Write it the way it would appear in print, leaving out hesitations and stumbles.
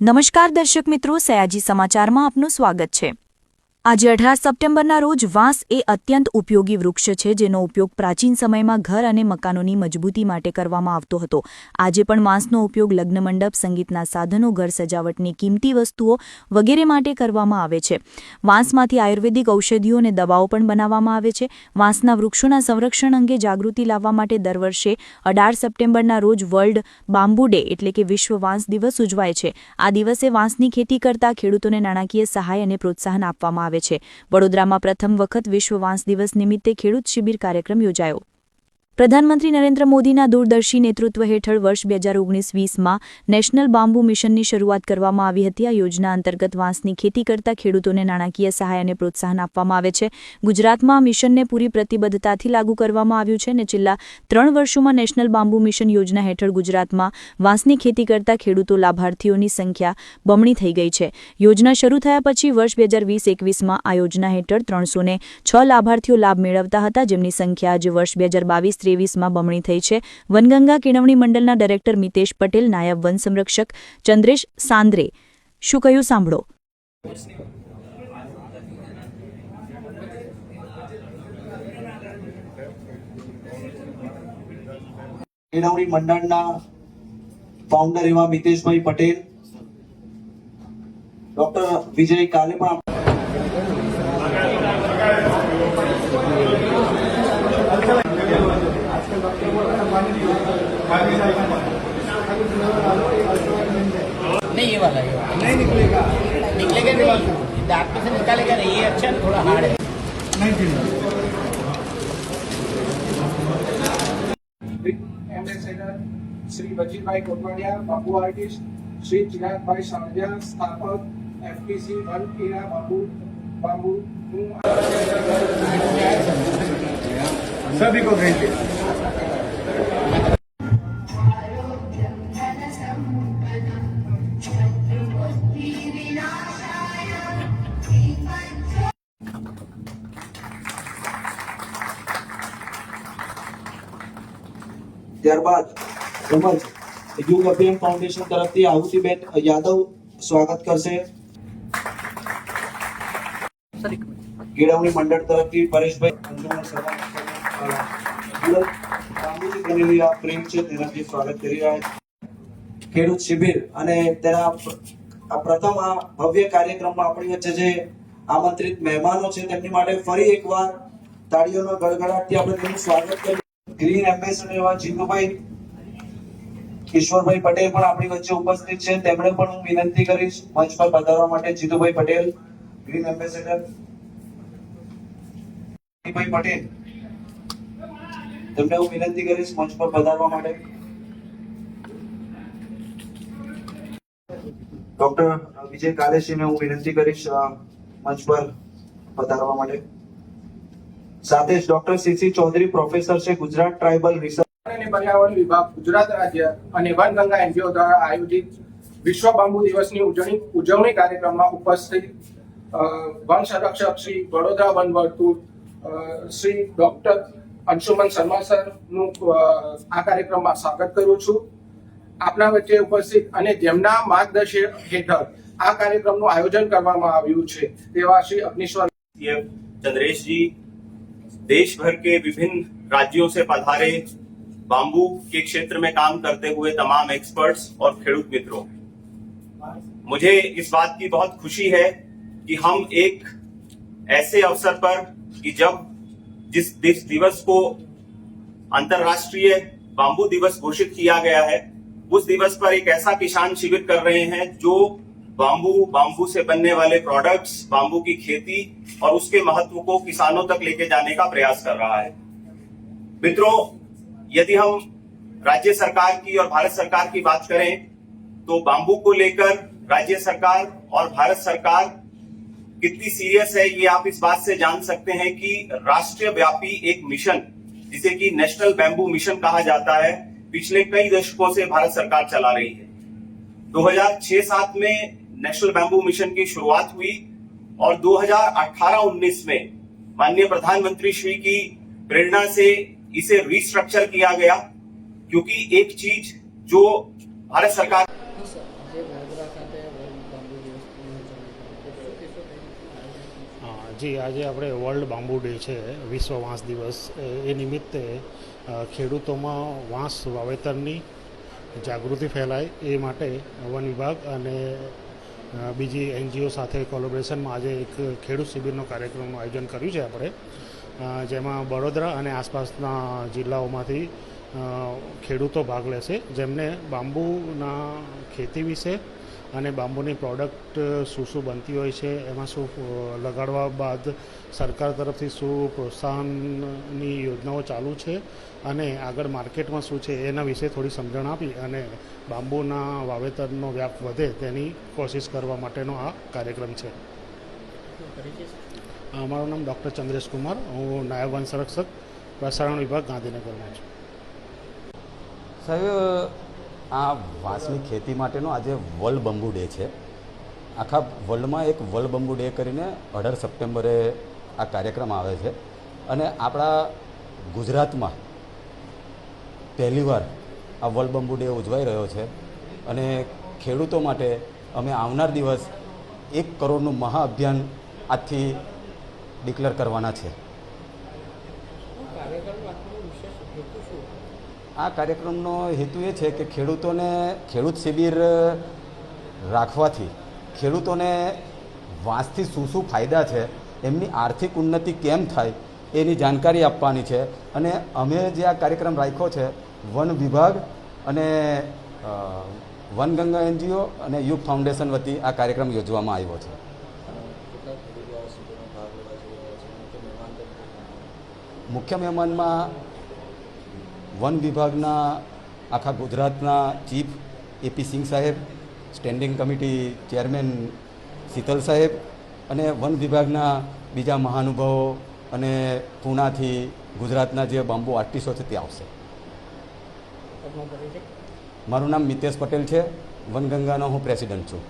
નમસ્કાર દર્શક મિત્રો, સયાજી સમાચારમાં આપનું સ્વાગત છે। આજે 18 સપ્ટેમ્બરના રોજ વાંસ એ અત્યંત ઉપયોગી વૃક્ષ છે, જેનો ઉપયોગ પ્રાચીન સમયમાં ઘર અને મકાનોની મજબૂતી માટે કરવામાં આવતો હતો। આજે પણ વાંસનો ઉપયોગ લગ્ન મંડપ, સંગીતના સાધનો, ઘર સજાવટની કિંમતી વસ્તુઓ વગેરે માટે કરવામાં આવે છે। વાંસમાંથી આયુર્વેદિક ઔષધિઓ અને દવાઓ પણ બનાવવામાં આવે છે। વાંસના વૃક્ષોના સંરક્ષણ અંગે જાગૃતિ લાવવા માટે દર વર્ષે 18 સપ્ટેમ્બરના રોજ વર્લ્ડ બાંબુ ડે એટલે કે વિશ્વ વાંસ દિવસ ઉજવાય છે। આ દિવસે વાંસની ખેતી કરતા ખેડૂતોને નાણાકીય સહાય અને પ્રોત્સાહન આપવામાં આવે છે। વડોદરામાં પ્રથમ વખત વિશ્વ વાંસ દિવસ નિમિત્તે ખેડૂત શિબિર કાર્યક્રમ યોજાયો। પ્રધાનમંત્રી નરેન્દ્ર મોદીના દૂરદર્શી નેતૃત્વ હેઠળ વર્ષ 2019-20માં નેશનલ બાંબુ મિશનની શરૂઆત કરવામાં આવી હતી। આ યોજના અંતર્ગત વાંસની ખેતી કરતા ખેડૂતોને નાણાકીય સહાય અને પ્રોત્સાહન આપવામાં આવે છે। ગુજરાતમાં આ મિશનને પૂરી પ્રતિબદ્ધતાથી લાગુ કરવામાં આવ્યું છે અને છેલ્લા 3 વર્ષોમાં નેશનલ બાંબુ મિશન યોજના હેઠળ ગુજરાતમાં વાંસની ખેતી કરતા ખેડૂતો લાભાર્થીઓની સંખ્યા બમણી થઈ ગઈ છે। યોજના શરૂ થયા પછી વર્ષ 2020-21માં આ યોજના હેઠળ 306 લાભાર્થીઓ લાભ મેળવતા હતા, જેમની સંખ્યા આજે વર્ષ 2022-23માં બમણી થઈ છે। વનગંગા કેળવણી મંડળના ડાયરેક્ટર મિતેશ પટેલ, નાયબ વન સંરક્ષક ચંદ્રેશ સાંદ્રે શું કહ્યું સાંભળો। કેળવણી મંડળના ફાઉન્ડર એવા મિતેશભાઈ પટેલ, ડોક્ટર વિજય કાલે પણ नहीं, ये वाला नहीं निकलेगा नहीं, दांत से निकालेगा नहीं, ये अच्छा थोड़ा हार्ड है नहीं। एम्बेसडर श्री वजीरभाई कोटवाड़िया, बाबू आर्टिस्ट श्री चिरागभाई सावरिया, स्थापक एफपीसी वन कीड़ा बाबू सभी को भेजिए। ત્યારબાદ રમજ યુગ અભિયાન ફાઉન્ડેશન તરફથી આહુતિબેન યાદવ સ્વાગત કરશે। કેળવણી મંડળ તરફથી પરેશભાઈ અંજુમન બાંબુથી બનેલી આ ફ્રેમ છે તેનાથી સ્વાગત કરી રહ્યા છે। ખેડૂત શિબિર અને તેના આ પ્રથમ આ ભવ્ય કાર્યક્રમમાં આપણી વચ્ચે જે આમંત્રિત મહેમાનો છે તેમની માટે ફરી એકવાર તાળીઓના ગડગડાટથી આપણે તેમનું સ્વાગત કરીએ। ગ્રીન એમ્બેસેડર એવા જીતુભાઈ ઈશ્વરભાઈ પટેલ પણ આપણી વચ્ચે ઉપસ્થિત છે, તેમણે પણ હું વિનંતી કરીશ મંચ પર પધારવા માટે। જીતુભાઈ પટેલ, ગ્રીન એમ્બેસેડર ભાઈ પટેલ, તેમને હું વિનંતી કરીશ મંચ પર પધારવા માટે। ડોક્ટર વિજય કાલેશીને હું વિનંતી કરીશ મંચ પર પધારવા માટે। સાથે જ ડોક્ટર સીસી ચૌધરી પ્રોફેસર છે, ગુજરાત ટ્રાઇબલ રિસર્ચ અને પર્યાવરણ વિભાગ, ગુજરાત રાજ્ય અને વનગંગા એનજીઓ દ્વારા આયોજિત વિશ્વ બાંબુ દિવસની ઉજવણી કાર્યક્રમમાં ઉપસ્થિત વન સંરક્ષક શ્રી વડોદરા વન વર્તુળ શ્રી ડોક્ટર અંશુમન શર્મા સરનું આ કાર્યક્રમમાં સ્વાગત કરું છું। આપના વચ્ચે ઉપસ્થિત અને જેમના માર્ગદર્શન હેઠળ આ કાર્યક્રમનું આયોજન કરવામાં આવ્યું છે તેવા શ્રી અગ્નિશ્વર चंद्रेश जी, देश भर के विभिन्न राज्यों से पधारे बांबू के क्षेत्र में काम करते हुए तमाम एक्सपर्ट्स और खेडूत मित्रों, मुझे इस बात की बहुत खुशी है कि हम एक ऐसे अवसर पर कि जब जिस दिवस को अंतरराष्ट्रीय बांबू दिवस घोषित किया गया है, उस दिवस पर एक ऐसा किसान शिविर कर रहे हैं जो बांबू से बनने वाले प्रोडक्ट्स, बांबू की खेती और उसके महत्व को किसानों तक लेके जाने का प्रयास कर रहा है। मित्रों, यदि हम राज्य सरकार की और भारत सरकार की बात करें तो बांबू को लेकर राज्य सरकार और भारत सरकार कितनी सीरियस है ये आप इस बात से जान सकते हैं कि राष्ट्रीय व्यापी एक मिशन, जिसे कि नेशनल बैम्बू मिशन कहा जाता है, पिछले कई दशकों से भारत सरकार चला रही है। 2006-07 में नेशनल बैम्बू मिशन की शुरुआत हुई और 2018-19 में माननीय प्रधानमंत्री श्री की प्रेरणा से इसे रिस्ट्रक्चर किया गया, क्योंकि एक चीज जो भारत सरकार જી, આજે આપણે વર્લ્ડ બાંબુ ડે છે, વિશ્વ વાંસ દિવસ. એ નિમિત્તે ખેડૂતોમાં વાંસ વાવેતરની જાગૃતિ ફેલાય એ માટે વન વિભાગ અને બીજી NGO સાથે કોલેબોરેશનમાં આજે એક ખેડૂત શિબિરનો કાર્યક્રમનું આયોજન કર્યું છે આપણે, જેમાં વડોદરા અને આસપાસના જિલ્લાઓમાંથી ખેડૂતો ભાગ લેશે, જેમને બાંબુના ખેતી વિશે અને બાંબુની પ્રોડક્ટ શું બનતી હોય છે, એમાં શું લગાડવા બાદ સરકાર તરફથી શું પ્રોત્સાહનની યોજનાઓ ચાલુ છે અને આગળ માર્કેટમાં શું છે એના વિશે થોડી સમજણ આપી અને બાંબુના વાવેતરનો વ્યાપ વધે તેની કોશિશ કરવા માટેનો આ કાર્યક્રમ છે. મારું નામ ડૉક્ટર ચંદ્રેશ કુમાર, હું નાયબ વન સંરક્ષક, પ્રસારણ વિભાગ, ગાંધીનગરમાં છું. સાહેબ, આ વાંસની ખેતી માટેનો આજે વર્લ્ડ બંબુ ડે છે. આખા વર્લ્ડમાં એક વર્લ્ડ બંબુ ડે કરીને 18 સપ્ટેમ્બરે આ કાર્યક્રમ આવે છે અને આપણા ગુજરાતમાં પહેલીવાર આ વર્લ્ડ બંબુ ડે ઉજવાઈ રહ્યો છે અને ખેડૂતો માટે અમે આવનાર દિવસ 1 કરોડનું મહાઅભિયાન આજથી ડિક્લેર કરવાના છે. આ કાર્યક્રમનો હેતુ એ છે કે ખેડૂત શિબિર રાખવાથી ખેડૂતોને વાંસથી શું ફાયદા છે, એમની આર્થિક ઉન્નતિ કેમ થાય એની જાણકારી આપવાની છે. અને અમે જે આ કાર્યક્રમ રાખ્યો છે, વન વિભાગ અને વનગંગા NGO અને યુગ ફાઉન્ડેશન વતી આ કાર્યક્રમ યોજવામાં આવ્યો છે. મુખ્ય મહેમાનમાં વન વિભાગના આખા ગુજરાતના ચીફ AP સિંઘ સાહેબ, સ્ટેન્ડિંગ કમિટી ચેરમેન શીતલ સાહેબ અને વન વિભાગના બીજા મહાનુભાવો અને પૂનાથી ગુજરાતના જે બાંબુ આર્ટિસ્ટો છે તે આવશે. મારું નામ મિતેશ પટેલ છે, વનગંગાનો હું પ્રેસિડન્ટ છું.